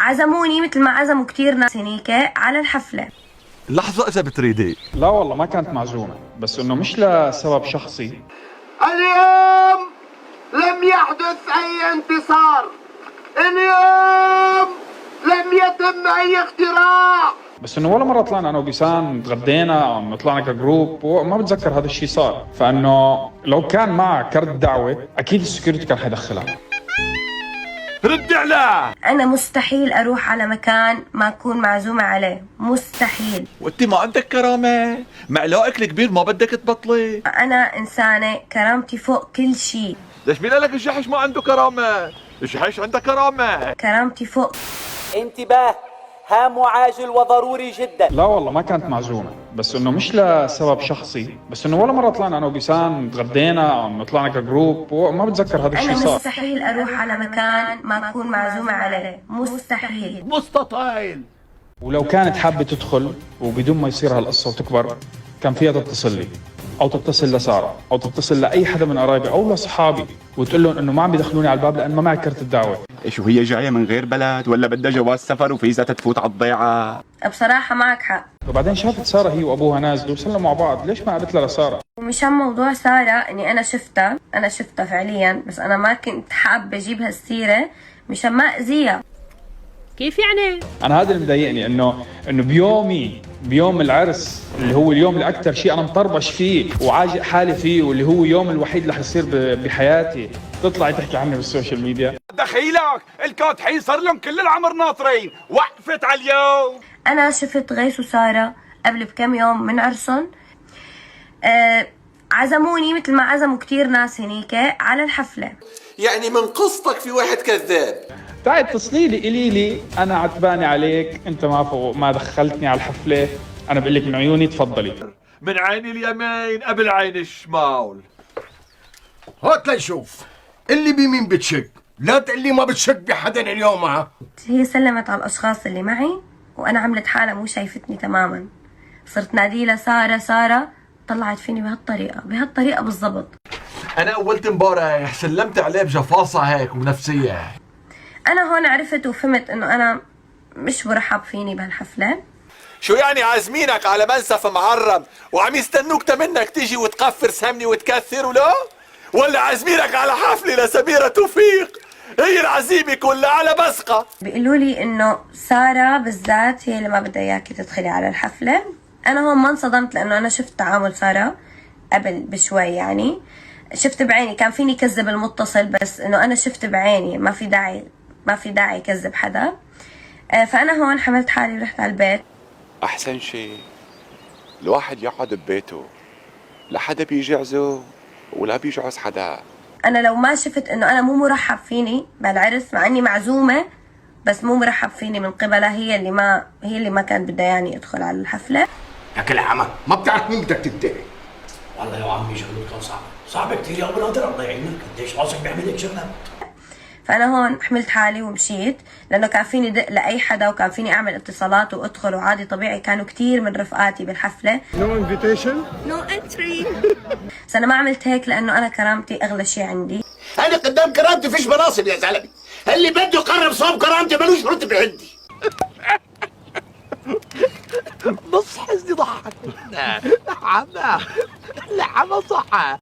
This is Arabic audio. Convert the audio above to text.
عزموني مثل ما عزموا كتير ناس هنيك على الحفلة. لحظة إذا بتريدي. لا والله ما كانت معزومة، بس إنه مش لسبب شخصي. اليوم لم يحدث أي انتصار، اليوم لم يتم أي اختراع. بس إنه ولا مرة طلعنا أنا وبيسان تغدينا أو إنه طلعنا كجروب، وما بتذكر هذا الشيء صار. فإنه لو كان معك كرت دعوة أكيد السكيورتي كان حيدخلها. ردي عليه. أنا مستحيل أروح على مكان ما أكون معزومة عليه، مستحيل. وانت ما عندك كرامة؟ معلاقك الكبير ما بدك تبطلي؟ أنا إنسانة كرامتي فوق كل شيء. ليش مين قالك الجحش ما عنده كرامة؟ الجحش عنده كرامة. كرامتي فوق. انتباه، هام وعاجل وضروري جدا. لا والله ما كانت معزومة، بس إنه مش لسبب شخصي. بس إنه ولا مرة طلعنا أنا وبيسان تغدينا أو إنه طلعنا كجروب، وما بتذكر هذا الشيء أنا صار. مستحيل أروح على مكان ما أكون معزومة عليه، مستحيل. مستطيل. ولو كانت حابة تدخل وبدون ما يصير هالقصة وتكبر، كان فيها تتصل لي أو تتصل لسارة أو تتصل لأي حدا من قرايبي أو لأصحابي وتقول لهم إنه ما عم بيدخلوني على الباب لأن ما معي كرت الدعوة. ايش وهي جايه من غير بلد ولا بدها جواز سفر وفيزا تفوت على الضيعه؟ بصراحة معك حق. وبعدين شافت سارة هي وأبوها نازلوا وسلموا مع بعض، ليش ما قالت لها لسارة؟ ومشان موضوع سارة إني أنا شفتها فعليا، بس أنا ما كنت حابة أجيب هالسيرة مشان ما أذيها. كيف يعني؟ أنا هذا اللي مضايقني، إنه بيوم العرس اللي هو اليوم اللي أكثر شيء أنا مطربش فيه وعاجق حالي فيه واللي هو يوم الوحيد اللي حيصير بحياتي، تطلعي تحكي عني بالسوشيال ميديا. دخيلك الكاتحين صار لهم كل العمر ناطرين، وقفت على اليوم. أنا شفت غيث وسارة قبل بكم يوم من عرسهم، عزموني مثل ما عزموا كتير ناس هنيك على الحفلة. يعني من قصتك في واحد كذاب. تعي اتصلي لي قولي لي أنا عتباني عليك، أنت ما دخلتني على الحفلة، أنا بقول لك من عيوني تفضلي. من عين اليمين قبل عين الشمال. هات لنشوف اللي بيمين بتشك، لا تقول لي ما بتشك بحدا اليوم. هي سلمت على الأشخاص اللي معي وأنا عملت حالة مو شايفتني تماما. صرت ناديلها سارة سارة، طلعت فيني بهالطريقة بالضبط. أنا أولت امبارح سلمت عليه بجفاصة هيك وبنفسية. أنا هون عرفت وفهمت إنه أنا مش مرحب فيني بهالحفلة. شو يعني عازمينك على منسف معرم وعم يستنوك تمنك تيجي وتقفر سمني وتكثر ولا عازمينك على حفلة لسميرة توفيق هي العزيمة كلها على بسقة؟ بيقولوا لي إنه سارة بالذات هي اللي ما بدها إياكي تدخلي على الحفلة. أنا هون ما انصدمت لأنه أنا شفت تعامل سارة قبل بشوي، يعني شفت بعيني، كان فيني كذب المتصل بس إنه أنا شفت بعيني، ما في داعي يكذب حدا. فأنا هون حملت حالي ورحت على البيت. احسن شيء الواحد يقعد ببيته، لا حدا بيجي يعزه ولا بيجعز حدا. أنا لو ما شفت إنه أنا مو مرحب فيني بالعرس مع إني معزومة بس مو مرحب فيني من قبلها، هي اللي ما كانت بدها يعني أدخل على الحفلة. يا كل عمى ما بتعرف مين بدك تتبع. والله يا عمي شغله كان صعب كثير يا ابو نادر، الله يعينك. قديش راسك بيعمل لك شغله. فأنا هون حملت حالي ومشيت، لأنه كان فيني دق لأي حدا وكان فيني أعمل اتصالات وأدخل وعادي طبيعي. كانوا كتير من رفقاتي بالحفلة. No invitation. No entry. بس أنا ما عملت هيك لأنه أنا كرامتي أغلى شيء عندي. أنا قدام كرامتي فيش مناصب يا زلمة، اللي بده يقرب صوب كرامتي ملوش رتبة عندي. نص حزني ضحك. عمى صحة.